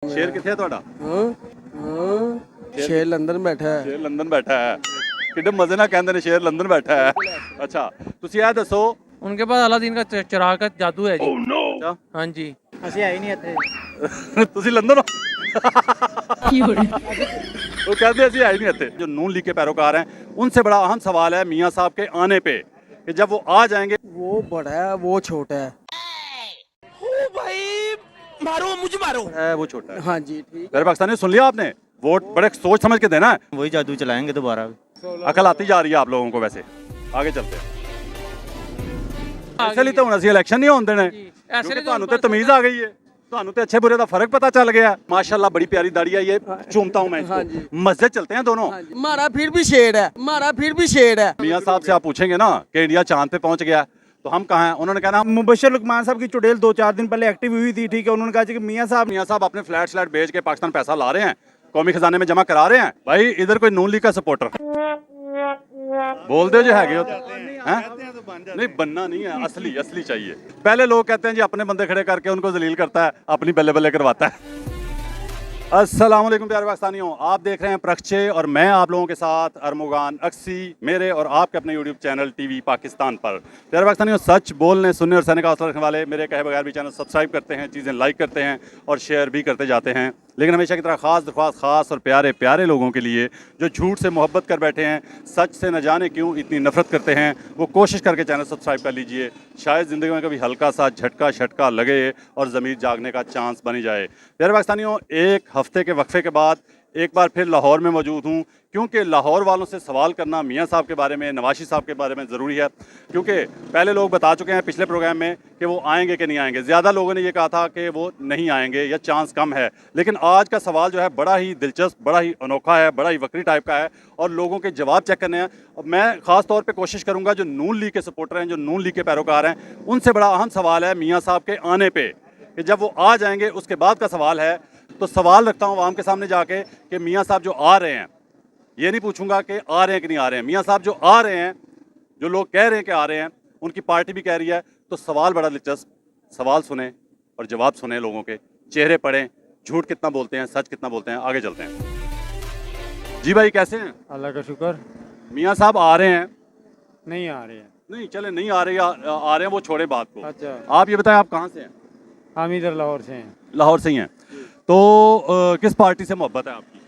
शेर किथे है ਤੁਹਾਡਾ? शेर लंदन बैठा है। ਸ਼ੇਰ ਲੰਦਨ ਬੈਠਾ ਹੈ। ਕਿੱਡੇ ਮਜ਼ੇ ਨਾਲ ਕਹਿੰਦੇ ਨੇ ਸ਼ੇਰ ਲੰਦਨ ਬੈਠਾ ਹੈ। ਅੱਛਾ ਤੁਸੀਂ ਇਹ ਦੱਸੋ उनके पास अलादीन का चिराग का जादू है जी। ਅੱਛਾ हाँ जी। ਅਸੀਂ ਆਏ ਨਹੀਂ ਇੱਥੇ। ਤੁਸੀਂ ਲੰਦਨ ਹੋ? वो कहते ऐसे आई नहीं आते। जो नून लीग के पैरोकार हैं उनसे बड़ा अहम सवाल है मियां साहब के आने पे कि जब वो आ जाएंगे। वो बड़ा है वो छोटा है। वो छोटा है। हाँ जी ठीक। मेरे पाकिस्तानी सुन लिया आपने? वोट बड़े सोच समझ के देना है। वही जादू चलाएंगे दोबारा। अकल आती जा रही है आप लोगों को। वैसे आगे चलते हैं। इसलिए तो ਹੁਣ ਅਸੀਂ ਇਲੈਕਸ਼ਨ ਨਹੀਂ ਹੋਣ ਦੇਣੇ ਕਿਉਂਕਿ ਤੁਹਾਨੂੰ ਤੇ ਤਮੀਜ਼ ਆ ਗਈ ਹੈ। ਤੁਹਾਨੂੰ ਤੇ अच्छे बुरे ਦਾ फर्क पता चल गया। माशाल्लाह बड़ी प्यारी दाढ़ी है। ये चूमता हूं मैं इसको। मस्जिद चलते हैं दोनों। हमारा फिर भी शेर है। हमारा फिर भी शेर है। मियां साहब से आप पूछेंगे ना कि इंडिया चांद पे पहुंच गया तो हम कहाँ हैं? उन्होंने कहना मुबशर लुकमान साहब की चुड़ैल 2-4 दिन पहले एक्टिव हुई थी। ठीक है उन्होंने कहा कि मियां साहब अपने फ्लैट बेच के पाकिस्तान पैसा ला रहे हैं, कौमी खजाने में जमा करा रहे हैं। भाई इधर कोई नून लीग का सपोर्टर बोल दो जो है नहीं बनना नहीं है। असली चाहिए। पहले लोग कहते हैं जी अपने बंदे खड़े करके उनको जलील करता है, अपनी बल्ले बल्ले करवाता है। अस्सलाम वालेकुम प्यारे पाकिस्तानियों, आप देख रहे हैं प्रक्षे और मैं आप लोगों के साथ अरमुगान अक्सी मेरे और आपके अपने यूट्यूब चैनल टीवी पाकिस्तान पर। प्यारे पाकिस्तानियों, सच बोलने सुनने और सहने का हौसला रखने वाले मेरे कहे बगैर भी चैनल सब्सक्राइब करते हैं, चीज़ें लाइक करते हैं और शेयर भी करते जाते हैं। लेकिन हमेशा की तरह ख़ास दरख्वास्त ख़ास और प्यारे प्यारे लोगों के लिए जो झूठ से मोहब्बत कर बैठे हैं, सच से न जाने क्यों इतनी नफरत करते हैं, वो कोशिश करके चैनल सब्सक्राइब कर लीजिए। शायद ज़िंदगी में कभी हल्का सा झटका शटका लगे और ज़मीर जागने का चांस बनी जाए। प्यारे पाकिस्तानियों, एक हफ़्ते के वक्फे के बाद एक बार फिर लाहौर में मौजूद हूँ क्योंकि लाहौर वालों से सवाल करना मियां साहब के बारे में, नवाशी साहब के बारे में ज़रूरी है। क्योंकि पहले लोग बता चुके हैं पिछले प्रोग्राम में कि वो आएंगे कि नहीं आएंगे। ज़्यादा लोगों ने ये कहा था कि वो नहीं आएंगे या चांस कम है। लेकिन आज का सवाल जो है बड़ा ही दिलचस्प, बड़ा ही अनोखा है, बड़ा ही वक्री टाइप का है और लोगों के जवाब चेक करने हैं। मैं ख़ास तौर पर कोशिश करूँगा जो नून लीग के सपोर्टर हैं, जो नून लीग के पैरोकार हैं, उनसे बड़ा अहम सवाल है मियाँ साहब के आने पर कि जब वो आ जाएंगे उसके बाद का सवाल है। तो सवाल रखता हूँ आवाम के सामने जाके कि मियाँ साहब जो आ रहे हैं, ये नहीं पूछूंगा कि आ रहे हैं कि नहीं आ रहे हैं, मियाँ साहब जो आ रहे हैं, जो लोग कह रहे हैं कि आ रहे हैं, उनकी पार्टी भी कह रही है। तो सवाल बड़ा दिलचस्प, सवाल सुने और जवाब सुने, लोगों के चेहरे पढ़ें, झूठ कितना बोलते हैं, सच कितना बोलते हैं। आगे चलते हैं। जी भाई कैसे हैं? अल्लाह का शुक्र। मियाँ साहब आ रहे हैं? नहीं आ रहे हैं। नहीं चले नहीं आ रहे हैं वो छोड़े बात को। अच्छा आप ये बताएं आप कहाँ से हैं? हम इधर लाहौर से हैं। लाहौर से ही हैं। तो किस पार्टी से मोहब्बत है आपकी?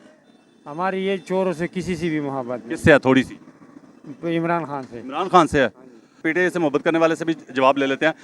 हमारी ये चोरों से किसी से भी मोहब्बत नहीं। किससे है? थोड़ी सी इमरान खान से। इमरान खान से है। पीटीआई से मोहब्बत करने वाले से भी जवाब ले लेते हैं।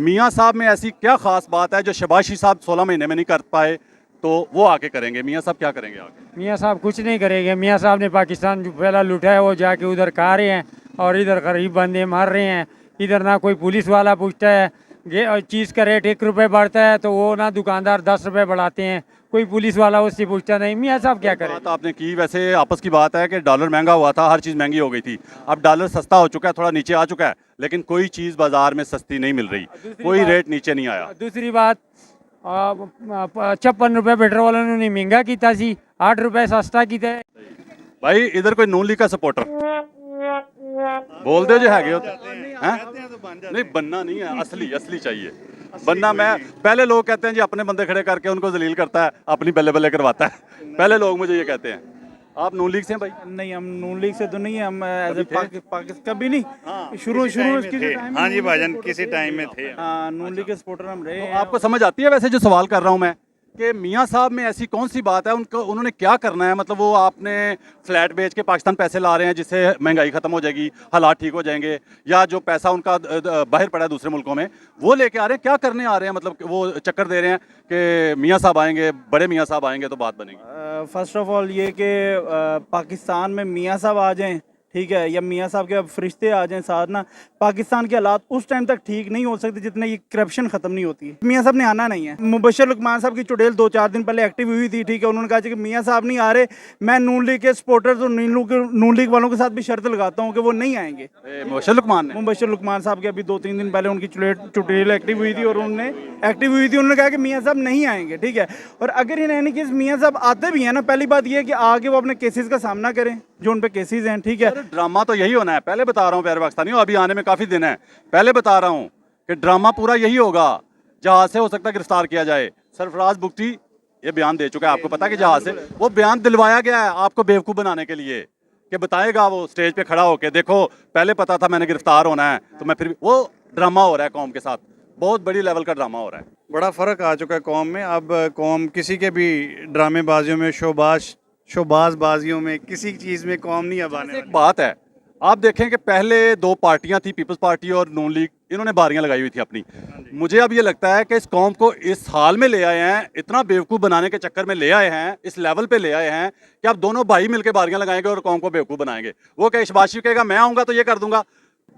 मियाँ साहब में ऐसी क्या खास बात है जो शबाशी साहब 16 महीने में नहीं कर पाए तो वो आके करेंगे? मियाँ साहब क्या करेंगे आगे? मियाँ साहब कुछ नहीं करेंगे। मियाँ साहब ने पाकिस्तान जो पहला लूटा है वो जाके उधर खा रहे हैं और इधर गरीब बंदे मार रहे हैं। इधर ना कोई पुलिस वाला पूछता है, चीज़ का रेट 1 रुपये बढ़ता है तो वो ना दुकानदार 10 रुपये बढ़ाते हैं, कोई पुलिस वाला उससे पूछता नहीं। मियाँ साहब क्या करें? बात आपने की, वैसे आपस की बात है कि डॉलर महंगा हुआ था, हर चीज़ महंगी हो गई थी। अब डॉलर सस्ता हो चुका है, थोड़ा नीचे आ चुका है, लेकिन कोई चीज़ बाजार में सस्ती नहीं मिल रही, कोई रेट नीचे नहीं आया। दूसरी बात 56 रुपये पेट्रोल उन्होंने महंगा किया सी, 8 रुपये सस्ता किया। भाई इधर कोई नून लीग का सपोर्टर बोल दो जो है नहीं बनना नहीं है। असली चाहिए बनना। मैं पहले लोग कहते हैं जी अपने बंदे खड़े करके उनको जलील करता है, अपनी बल्ले बल्ले करवाता है। पहले लोग मुझे ये कहते हैं। आप नून लीग से हैं भाई? नहीं हम नून लीग से तो नहीं है, हम एज ए पाकिस्तान कभी नहीं। शुरू हाँ जी भाईजान किसी टाइम में थे। हाँ नून लीग के सपोर्टर हम रहे हैं। आपको समझ आती है वैसे जो सवाल कर रहा हूँ मैं कि मियाँ साहब में ऐसी कौन सी बात है उनको, उन्होंने क्या करना है? मतलब वो आपने फ्लैट बेच के पाकिस्तान पैसे ला रहे हैं जिससे महंगाई ख़त्म हो जाएगी, हालात ठीक हो जाएंगे, या जो पैसा उनका बाहर पड़ा है दूसरे मुल्कों में वो लेके आ रहे हैं? क्या करने आ रहे हैं? मतलब वो चक्कर दे रहे हैं कि मियाँ साहब आएंगे, बड़े मियाँ साहब आएंगे तो बात बनेगी। फर्स्ट ऑफ ऑल ये कि पाकिस्तान में मियाँ साहब आ जाएं, ठीक है, या मियाँ साहब के फरिश्ते आ जाएं साथ ना, पाकिस्तान के हालात उस टाइम तक ठीक नहीं हो सकते जितने ये करप्शन खत्म नहीं होती है। मियाँ साहब ने आना नहीं है। मुबशर लुकमान साहब की चुड़ैल 2-4 दिन पहले एक्टिव हुई थी। ठीक है उन्होंने कहा कि मियाँ साहब नहीं आ रहे। मैं नून लीग के सपोर्टर्स और नून लीग वालों के साथ भी शर्त लगाता हूँ कि वो नहीं आएंगे। मुबशर लुकमान साहब के अभी 2-3 दिन पहले उनकी चुड़ैल एक्टिव हुई थी और उन्होंने कहा कि मियाँ साहब नहीं आएंगे। ठीक है, और अगर इन एनी केस मियाँ साहब आते भी हैं ना, पहली बात यह है कि आगे वो अपने केसेस का सामना करें जो उन पे केसेस हैं। ठीक है, ड्रामा तो यही होना है। पहले बता रहा हूँ प्यारे पाकिस्तानियों, अभी आने में काफ़ी दिन है, पहले बता रहा हूँ कि ड्रामा पूरा यही होगा। जहाज से हो सकता है गिरफ्तार किया जाए, सरफराज बुगटी ये बयान दे चुका है, आपको पता है कि जहाज से वो बयान दिलवाया गया है आपको बेवकूफ़ बनाने के लिए कि बताएगा वो स्टेज पे खड़ा होके, देखो पहले पता था मैंने गिरफ्तार होना है तो मैं फिर वो ड्रामा हो रहा है कौम के साथ, बहुत बड़ी लेवल का ड्रामा हो रहा है। बड़ा फ़र्क आ चुका है कौम में। अब कौम किसी के भी ड्रामेबाजियों में, शोबाजबाजियों में, किसी चीज़ में कौम नहीं अब आने एक वाली। बात है, आप देखें कि पहले दो पार्टियां थी, पीपल्स पार्टी और नून लीग, इन्होंने बारियां लगाई हुई थी अपनी। मुझे अब ये लगता है कि इस कौम को इस हाल में ले आए हैं, इतना बेवकूफ़ बनाने के चक्कर में ले आए हैं, इस लेवल पे ले आए हैं कि अब दोनों भाई मिलकर बारियां लगाएंगे और कौम को बेवकूफ़ बनाएंगे। वो कहे शबाशी कहेगा मैं आऊँगा तो ये कर दूंगा,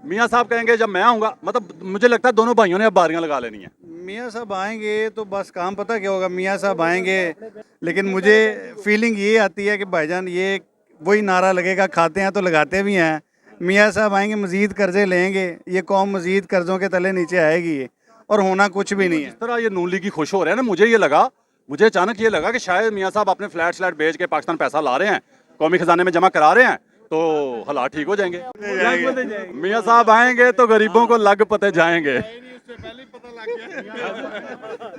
मियाँ साहब कहेंगे जब मैं आऊँगा, मतलब मुझे लगता है दोनों भाइयों ने अब बारियां लगा लेनी है। मियाँ साहब आएंगे तो बस काम पता क्या होगा, मियाँ साहब आएंगे, लेकिन मुझे फीलिंग ये आती है कि भाईजान ये वही नारा लगेगा, खाते हैं तो लगाते भी हैं। मियाँ साहब आएंगे, मज़ीद कर्जे लेंगे, ये कौम मज़ीद कर्जों के तले नीचे आएगी ये, और होना कुछ भी नहीं है। इस तरह ये नून लीगी खुश हो रहे हैं ना, मुझे अचानक ये लगा कि शायद मियाँ साहब अपने फ्लैट श्लैट बेच के पाकिस्तान पैसा ला रहे हैं, कौमी खजाने में जमा करा रहे हैं, तो हालात ठीक हो जाएंगे। मियाँ साहब आएंगे तो गरीबों को लग पते जाएंगे।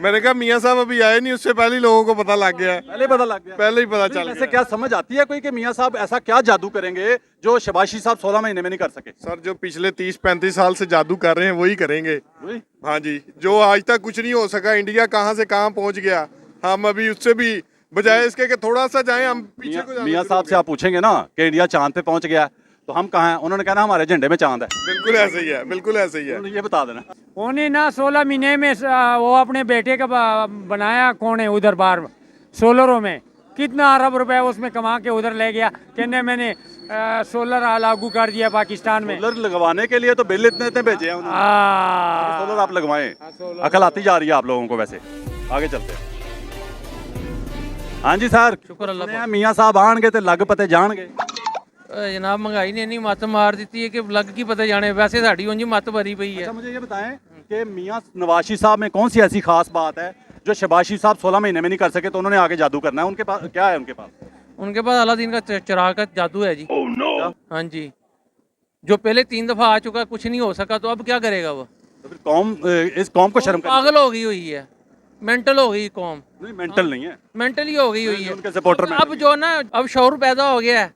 मैंने कहा मियाँ साहब अभी आए नहीं, उससे पहले ही लोगों को पता लग गया, पहले पता लग गया, पहले ही पता चल ऐसे गया। क्या समझ आती है कोई कि मियाँ साहब ऐसा क्या जादू करेंगे जो शबाशी साहब 16 महीने में नहीं कर सके? सर जो पिछले 30-35 साल से जादू कर रहे हैं वही करेंगे। वही? हाँ जी, जो आज तक कुछ नहीं हो सका, इंडिया कहाँ से कहाँ पहुँच गया, हम अभी उससे भी बजाय इसके कि थोड़ा सा जाएं हम पीछे को जाना मियाँ शुरू साहब हो से आप पूछेंगे ना कि इंडिया चांद पे पहुंच गया तो हम कहाँ हैं, उन्होंने कहना हमारे झंडे में चांद है। गए। बिल्कुल ऐसे ही है, बिल्कुल ऐसे ही है। उन्होंने ये बता देना। उन्हें ना 16 महीने में वो अपने बेटे का बनाया कौन है उधर बाहर सोलरों में, कितना अरब रुपए उसमें कमा के उधर ले गया, कहने मैंने सोलर लागू कर दिया पाकिस्तान में। सोलर लगवाने के लिए तो बिल इतने भेजे हैं उन्होंने, सोलर आप लगवाएं। अकल आती जा रही है आप लोगों को। वैसे आगे चलते हैं। हाँ जी सर, शुक्र अल्लाह सुनिया मियाँ साहब आएंगे तो लग पते जाएंगे। जनाब महंगाई ने इन्नी मत मार दी है कि लग की पता जाने, वैसे साड़ी उंजी मत भरी पई है। अच्छा मुझे ये बताएं कि मियाँ नवाशी साहब में कौन सी ऐसी खास बात है जो शबाशी साहब 16 महीने में नहीं कर सके तो उन्होंने आगे जादू करना है? उनके पास क्या है? उनके पास अलादीन का चिराग का जादू है जी। हाँ जी, जो पहले 3 दफा आ चुका, कुछ नहीं हो सका, तो अब क्या करेगा वो? तो फिर कौम, इस कौम को शर्म पागल हो गई हुई है, मेंटल हो गई कौम। नहीं, मेंटल नहीं है, मेंटली हो गई हुई है। उनके सपोर्टर अब जो ना, अब शौर पैदा हो गया है,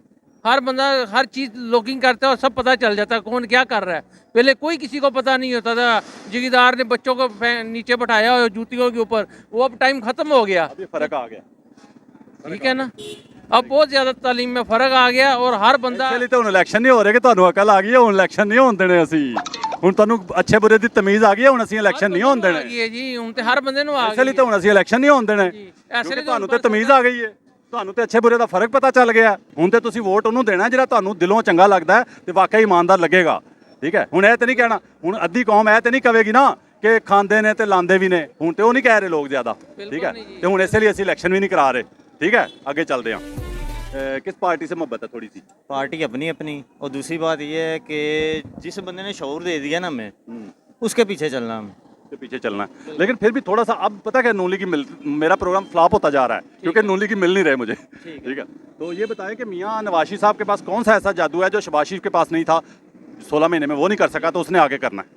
हर बंदा हर चीज लॉगिंग करता है और सब पता चल जाता है कौन क्या कर रहा है। पहले कोई किसी को पता नहीं होता था, जगीदार ने बच्चों को नीचे बैठाया और जूतियों के ऊपर, वो अब टाइम खत्म हो गया। अभी फर्क आ गया, ठीक है ना, अब बहुत ज्यादा तालीम में फर्क आ गया और हर बंदा इसलिए तो इलेक्शन नहीं हो रहे कि ਤੁਹਾਨੂੰ ਅਕਲ ਆ ਗਈ ਹੈ, ਹੁਣ ਇਲੈਕਸ਼ਨ ਨਹੀਂ ਹੋਣ ਦੇਣੇ ਅਸੀਂ, ਹੁਣ ਤੁਹਾਨੂੰ ਅੱਛੇ ਬੁਰੇ ਦੀ ਤਮੀਜ਼ ਆ ਗਈ ਹੈ, ਹੁਣ ਅਸੀਂ ਇਲੈਕਸ਼ਨ ਨਹੀਂ ਹੋਣ ਆ ਦੇਣੇ। ਗਈ ਹੈ ਜੀ, ਹੁਣ ਤੇ ਹਰ ਬੰਦੇ ਨੂੰ ਆ ਇਸ ਲਈ ਗਈ ਤਾਂ ਹੁਣ ਅਸੀਂ ਇਲੈਕਸ਼ਨ ਨਹੀਂ ਹੋਣ ਦੇਣੇ, ਇਸ ਲਈ ਕਿਉਂਕਿ ਤੁਹਾਨੂੰ ਤੇ ਤਮੀਜ਼ ਆ ਗਈ ਹੈ, ਤੁਹਾਨੂੰ ਤੇ ਅੱਛੇ ਬੁਰੇ ਦਾ ਫਰਕ ਪਤਾ ਚੱਲ ਗਿਆ। ਹੁਣ ਤੇ ਤੁਸੀਂ ਵੋਟ ਉਹਨੂੰ ਦੇਣਾ ਜਿਹੜਾ ਤੁਹਾਨੂੰ ਦਿਲੋਂ ਚੰਗਾ ਲੱਗਦਾ ਹੈ ਤੇ ਵਾਕਈ ਇਮਾਨਦਾਰ ਲੱਗੇਗਾ। ਠੀਕ ਹੈ, ਹੁਣ ਇਹ ਤੇ ਨਹੀਂ ਕਹਿਣਾ, ਹੁਣ ਅੱਧੀ ਕੌਮ ਇਹ ਤੇ ਨਹੀਂ ਕਹੇਗੀ ਨਾ ਕਿ ਖਾਂਦੇ ਨੇ ਤੇ ਲਾਂਦੇ ਵੀ ਨੇ, ਹੁਣ ਤੇ ਉਹ ਨਹੀਂ ਕਹਿ ਰਹੇ ਲੋਕ ਜ਼ਿਆਦਾ। ਠੀਕ ਹੈ, ਤੇ ਹੁਣ ਇਸੇ ਲਈ ਅਸੀਂ ਇਲੈਕਸ਼ਨ ਵੀ ਨਹੀਂ ਕਰਾ ਰਹੇ। ठीक है, आगे चलते हैं। किस पार्टी से मोहब्बत है थोड़ी सी? पार्टी अपनी अपनी, और दूसरी बात ये है कि जिस बंदे ने शऊर दे दिया ना हमें, उसके पीछे चलना हमें, के पीछे चलना है। लेकिन फिर भी थोड़ा सा अब पता क्या नूली की मिल, मेरा प्रोग्राम फ्लॉप होता जा रहा है क्योंकि नूली की मिल नहीं रहे मुझे। ठीक है, तो ये बताएं कि मियाँ नवाशी साहब के पास कौन सा ऐसा जादू है जो शबाशी के पास नहीं था, 16 महीने में वो नहीं कर सका तो उसने आगे करना है?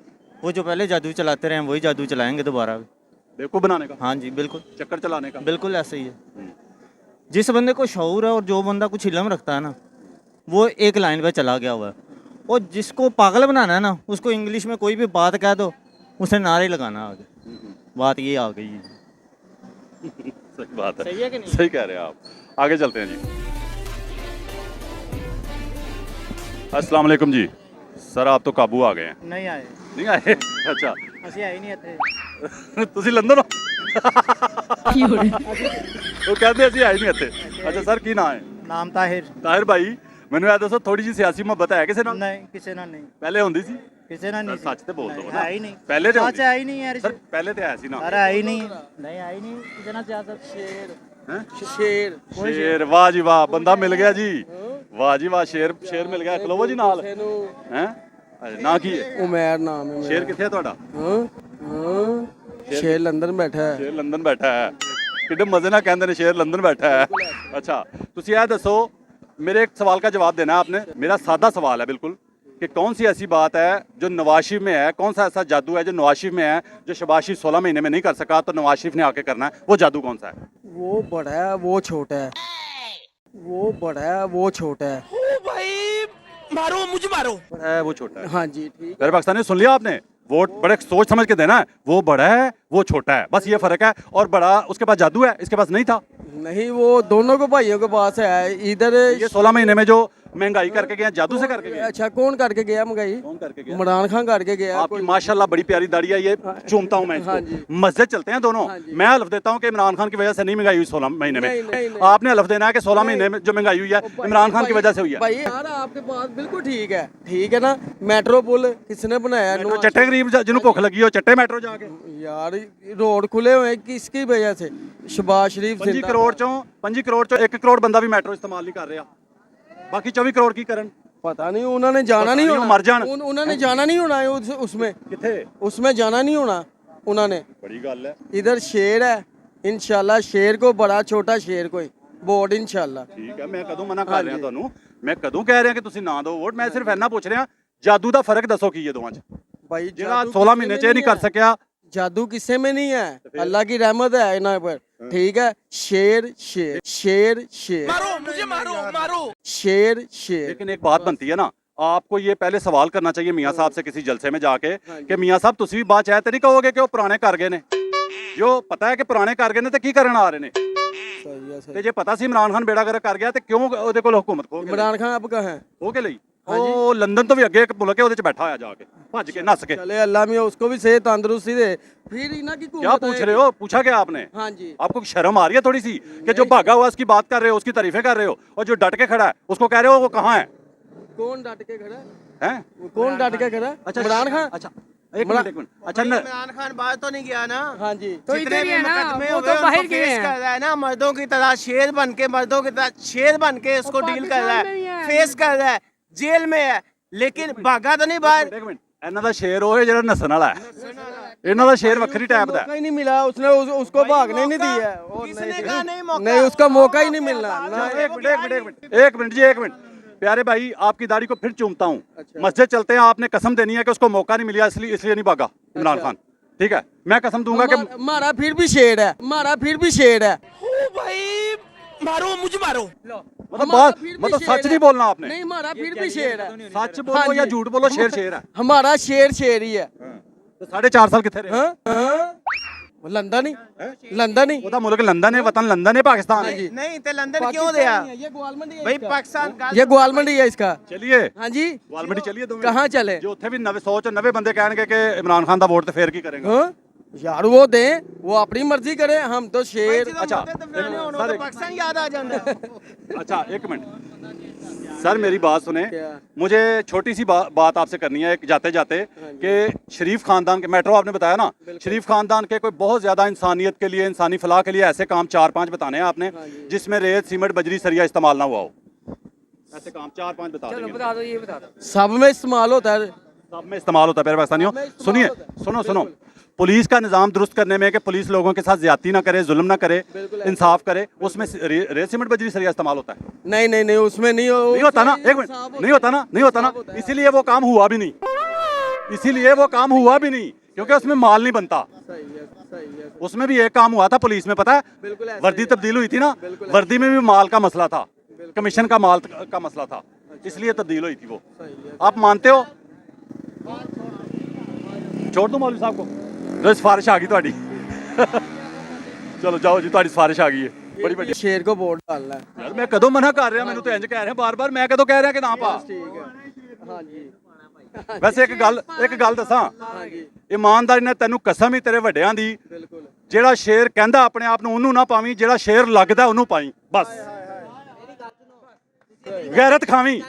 वो जो पहले जादू चलाते रहे हैं वही जादू चलाएंगे दोबारा। बेवकूफ़ बनाने का? हाँ जी बिल्कुल, चक्कर चलाने का? बिल्कुल ऐसे ही है। जिस बंदे को शऊर है और जो बंदा कुछ इलम रखता है ना, वो एक लाइन पे चला गया हुआ है, और जिसको पागल बनाना है ना, उसको इंग्लिश में कोई भी बात कह दो उसे नारे लगाना आगे। बात ये आ गई है। सही बात है, सही है कि नहीं? सही कह रहे हैं आप। आगे चलते हैं जी। अस्सलाम वालेकुम जी। सर आप तो काबू आ गए हैं। नहीं आए, नहीं आए? अच्छा, ਅਸੀਂ ਆਏ ਨਹੀਂ ਇੱਥੇ। ਤੁਸੀਂ ਲੰਦਨ ਹੋ? ਉਹ ਕਹਿੰਦੇ ਅਸੀਂ ਆਏ ਨਹੀਂ ਇੱਥੇ। ਅੱਛਾ ਸਰ ਕੀ ਨਾਂ ਹੈ? ਨਾਮ ਤਾਹਿਰ। ਤਾਹਿਰ ਭਾਈ ਮੈਨੂੰ ਇਹ ਦੱਸੋ ਥੋੜੀ ਜਿਹੀ ਸਿਆਸੀ ਮੁਹੱਬਤ ਹੈ ਕਿਸੇ ਨਾਲ? ਨਹੀਂ, ਕਿਸੇ ਨਾਲ ਨਹੀਂ, ਪਹਿਲੇ ਹੁੰਦੀ ਸੀ? ਕਿਸੇ ਨਾਲ ਨਹੀਂ। ਸੱਚ ਤੇ ਬੋਲ ਦਿਓ ਹੈ ਹੀ ਨਹੀਂ, ਪਹਿਲੇ ਤੇ ਸੱਚ ਹੈ ਹੀ ਨਹੀਂ ਯਾਰ। ਸਰ ਪਹਿਲੇ ਤੇ ਆਇਆ ਸੀ ਨਾ। ਅਰੇ ਹੈ ਹੀ ਨਹੀਂ, ਨਹੀਂ ਆਈ ਨਹੀਂ, ਕਿਸੇ ਨਾਲ ਸਿਆਸਤ। ਸ਼ੇਰ ਹੈਂ? ਸ਼ੇਰ ਸ਼ੇਰ, ਵਾਹ ਜੀ ਵਾਹ, ਬੰਦਾ ਮਿਲ ਗਿਆ ਜੀ। ਵਾਹ ਜੀ ਵਾਹ, ਸ਼ੇਰ ਸ਼ੇਰ ਮਿਲ ਗਿਆ। ਖਲੋਵੋ ਜੀ ਨਾਲ। ਹੈ ਨਾ ਕੀ ਹੈ? ਉਮੈਰ ਨਾਮ ਹੈ ਸ਼ੇਰ ਕਿੱਥੇ ਹੈ ਤੁਹਾਡਾ? ਸ਼ੇਰ ਲੰਦਨ ਬੈਠਾ ਹੈ। ਸ਼ੇਰ ਲੰਦਨ ਬੈਠਾ ਹੈ। ਕਿੱਡੇ ਮਜ਼ੇ ਨਾਲ ਕਹਿੰਦੇ ਨੇ ਸ਼ੇਰ ਲੰਦਨ ਬੈਠਾ ਹੈ। अच्छा ਤੁਸੀਂ ਇਹ ਦੱਸੋ, मेरे एक सवाल का जवाब देना है आपने। मेरा सादा सवाल है बिल्कुल कि कौन सी ऐसी बात है जो नवाज शरीफ में है, कौन सा ऐसा जादू है जो नवाज शरीफ में है जो शहबाज शरीफ 16 महीने में नहीं कर सका, तो नवाज शरीफ ने आके करना है, वो जादू कौन सा है? वो बड़ा है वो छोटा है, वो बड़ा है वो छोटा है। बड़ा है वो छोटा है। हाँ जी ठीक। मेरे पाकिस्तानी सुन लिया आपने, वोट बड़े सोच समझ के देना है, वो बड़ा है वो छोटा है, बस ये फर्क है। और बड़ा उसके पास जादू है, इसके पास नहीं था। नहीं वो दोनों को भाइयों के पास है। इधर ये 16 महीने में जो महंगाई करके गए, जादू से करके गए। अच्छा कौन करके गया महंगाई? कौन करके गया? इमरान खान करके गया। आपकी माशाल्लाह बड़ी प्यारी दाढ़ी है, ये चूमता हूं मैं हाँ जी। इसको। मस्जिद चलते हैं दोनों। हाँ जी। मैं हलफ देता हूं कि इमरान खान की वजह से नहीं महंगाई हुई 16 महीने में। नहीं, नहीं, नहीं। आपने हलफ देना है कि 16 महीने में जो महंगाई हुई है इमरान खान की वजह से हुई है। भाई यार आपके पास बिल्कुल ठीक है ना। मेट्रो पुल किसने बनाया? मेट्रो चट्टे गरीब जिन्होंने भुख लगी हो चट्टे मेट्रो जाके। यार रोड खुले हुए हैं, किसकी वजह से? शहबाज शरीफ 5 करोड़ चों 1 करोड़ बंदा भी मेट्रो इस्तेमाल नहीं कर रहा, बाकी 24 करोड़ की करन। पता नहीं उन्होंने जाना नहीं होना। मर जान। उन्होंने जाना नहीं होना है उसमें किथे उसमें जाना नहीं होना उन्होंने। बड़ी गल है। इधर शेर है, इंशाल्लाह शेर को बड़ा छोटा शेर कोई वोट इंशाल्लाह। ठीक है, मैं कदों मना कर ਰਿਹਾ ਤੁਹਾਨੂੰ, ਮੈਂ ਕਦੋਂ ਕਹਿ ਰਿਹਾ ਕਿ ਤੁਸੀਂ ਨਾ ਦਿਓ ਵੋਟ। ਮੈਂ ਸਿਰਫ ਇੰਨਾ ਪੁੱਛ ਰਿਹਾ ਜਾਦੂ ਦਾ ਫਰਕ ਦੱਸੋ ਕੀ ਹੈ ਦੋਵਾਂ 'ਚ, भाई ਜਿਹੜਾ 16 ਮਹੀਨੇ 'ਚ ਇਹ ਨਹੀਂ ਕਰ ਸਕਿਆ। जादू किसी में नहीं है, अल्लाह की रहमत है इन्हों पर। ठीक है, शेर शेर शेर शेर मारो मुझे मारो शेर शेर। लेकिन एक बात बनती है ना, आपको ये पहले सवाल करना चाहिए मियाँ साहब से किसी जलसे में जाके कि मियाँ साहब तुसी भी बात चाहे तो नहीं कहोगे कि वो पुराने कर गए ने, जो पता है कि पुराने कर गए ने तो की करन आ रहे ने। सही है ते जे पता सी इमरान खान बेड़ा गर्क कर गया तो क्यों ਉਹਦੇ ਕੋਲ ਹੁਕੂਮਤ ਖੋ ਕੇ इमरान खान अब कहाँ है? ਹੋ ਕੇ ਲਈ ਉਹ ਲੰਡਨ ਤੋਂ ਵੀ ਅੱਗੇ ਇੱਕ ਮੁਲਕ ਹੈ ਉਹਦੇ 'ਚ ਬੈਠਾ ਹੋਇਆ ਜਾ ਕੇ ਭੱਜ ਕੇ ਨੱਸ ਕੇ। चले अल्लाह मियाँ उसको भी सेहत तंदुरुस्ती दे। फिर इना की क्या पूछ रहे हो? पूछा क्या आपने? हाँ जी। आपको शर्म आ रही है थोड़ी सी कि जो भागा हुआ उसकी बात कर रहे हो, उसकी तारीफें कर रहे हो, और जो डट के खड़ा है उसको कह रहे हो वो कहाँ है? कौन डट के खड़ा है? हैं? कौन डट के खड़ा है? अच्छा इमरान खान। अच्छा एक मिनट अच्छा इमरान खान बाहर तो नहीं गया ना। हाँ जी। तो जितने भी मुकदमे हुए उनको फेस कर रहा है ना, मर्दों की तरह शेर बन के, मर्दों की तरह शेर बन के उसको डील कर रहा है, फेस कर रहा है, जेल में है, लेकिन भागा तो नहीं बाहर। एक मिनट, ਇਹਨਾਂ ਦਾ ਸ਼ੇਰ ਉਹ ਹੈ ਜਿਹੜਾ ਨਸਣ ਵਾਲਾ ਹੈ, ਇਹਨਾਂ ਦਾ ਸ਼ੇਰ ਵੱਖਰੀ ਟਾਈਪ ਦਾ मौका ही नहीं मिला उसने उसको भागने नहीं दिया। किसने कहा नहीं मौका? नहीं उसका मौका ही नहीं मिलना ना। है। एक मिनट जी, एक मिनट प्यारे भाई, आपकी दाढ़ी को फिर चूमता हूँ। मस्जिद चलते हैं, आपने कसम देनी है कि उसको मौका नहीं मिला इसलिए नहीं भागा इमरान खान। ठीक है, मैं कसम दूंगा कि मारा फिर भी शेर है, मारा फिर भी शेर है। मारो मुझे मारो। मतलब बात मतलब सच नहीं बोलना आपने। नहीं मारा फिर भी शेर है। सच बोलो या झूठ बोलो, शेर शेर है। हमारा शेर शेर ही है। तो 4.5 साल कितने रहे? हाँ? लंदन ही ਉਹਦਾ ਮੁਲਕ ਲੰਦਨ ਹੈ, वतन लंदन है, पाकिस्तान है। नहीं तो लंदन क्यों दिया ये ग्वालमंडी है भाई? इसका। पाकिस्तान ये ग्वालमंडी है इसका। चलिए हाँ जी। ਵਾਲਮੰਡੀ ਚਲੀਏ ਦੋਵੇਂ। कहाँ चले? ਜੋ ਉੱਥੇ ਵੀ 100 ਚ 90 ਬੰਦੇ ਕਹਿਣਗੇ ਕਿ ਇਮਰਾਨ ਖਾਨ ਦਾ ਵੋਟ ਤੇ ਫੇਰ ਕੀ ਕਰੇਗਾ? हाँ? यार वो दे, वो अपनी मर्जी करे, हम तो शेर। अच्छा तो पाकिस्तान याद आ जाता है। अच्छा एक मिनट सर, मेरी बात सुने। क्या? मुझे छोटी सी बात आपसे करनी है जाते जाते कि शरीफ खानदान के, मेट्रो आपने बताया ना, शरीफ खानदान के कोई बहुत ज़्यादा इंसानियत के लिए, इंसानी फलाह के लिए ऐसे काम 4-5 बताने हैं आपने जिसमें रेत सीमेंट बजरी सरिया इस्तेमाल ना हुआ हो। ऐसे काम 4-5 बता देंगे। बता दो, ये बता दो। सब में इस्तेमाल होता है। सब में इस्तेमाल होता है मेरे पाकिस्तानियों। सुनिए, सुनो पुलिस का निज़ाम दुरुस्त करने में कि पुलिस लोगों के साथ ज्यादती ना करे, जुल्म ना करे, इंसाफ करे, उसमें रेत सीमेंट बजरी सरिया इस्तेमाल होता है। नहीं उसमें नहीं होता ना। एक मिनट, नहीं होता ना। इसीलिए वो काम हुआ भी नहीं, क्योंकि उसमें माल नहीं बनता। उसमें भी एक काम हुआ था पुलिस में, पता है, वर्दी तब्दील हुई थी ना, वर्दी में भी माल का मसला था, कमीशन का माल का मसला था, इसलिए तब्दील हुई थी वो। आप मानते हो? छोड़ दो मौलवी साहब को, जो सिफारिश आ गई ਤੁਹਾਡੀ। ਚਲੋ ਜਾਓ ਜੀ, ਤੁਹਾਡੀ ਸਿਫਾਰਿਸ਼ ਆ ਗਈ ਹੈ ਬੜੀ ਵੱਡੀ। शेर को वोट डालना है। ਯਾਰ ਮੈਂ ਕਦੋਂ ਮਨਾ ਕਰ ਰਿਹਾ, ਮੈਨੂੰ ਤਾਂ ਇੰਜ ਕਹਿ ਰਿਹਾ ਬਾਰ-ਬਾਰ, ਮੈਂ ਕਦੋਂ ਕਹਿ ਰਿਹਾ ਕਿ ਨਾ ਪਾ। ठीक है। हाँ जी। ਵੈਸੇ ਇੱਕ ਗੱਲ ਦੱਸਾਂ, हाँ जी। ਇਮਾਨਦਾਰੀ ਨਾਲ ਤੈਨੂੰ ਕਸਮ ਹੀ ਤੇਰੇ ਵੱਡਿਆਂ ਦੀ, बिल्कुल। ਜਿਹੜਾ ਸ਼ੇਰ ਕਹਿੰਦਾ ਆਪਣੇ ਆਪ ਨੂੰ ਉਹਨੂੰ ਨਾ ਪਾਵੀਂ, ਜਿਹੜਾ ਸ਼ੇਰ ਲੱਗਦਾ ਉਹਨੂੰ ਪਾਈ, ਬਸ। ਗੈਰਤ ਖਾਵੀਂ।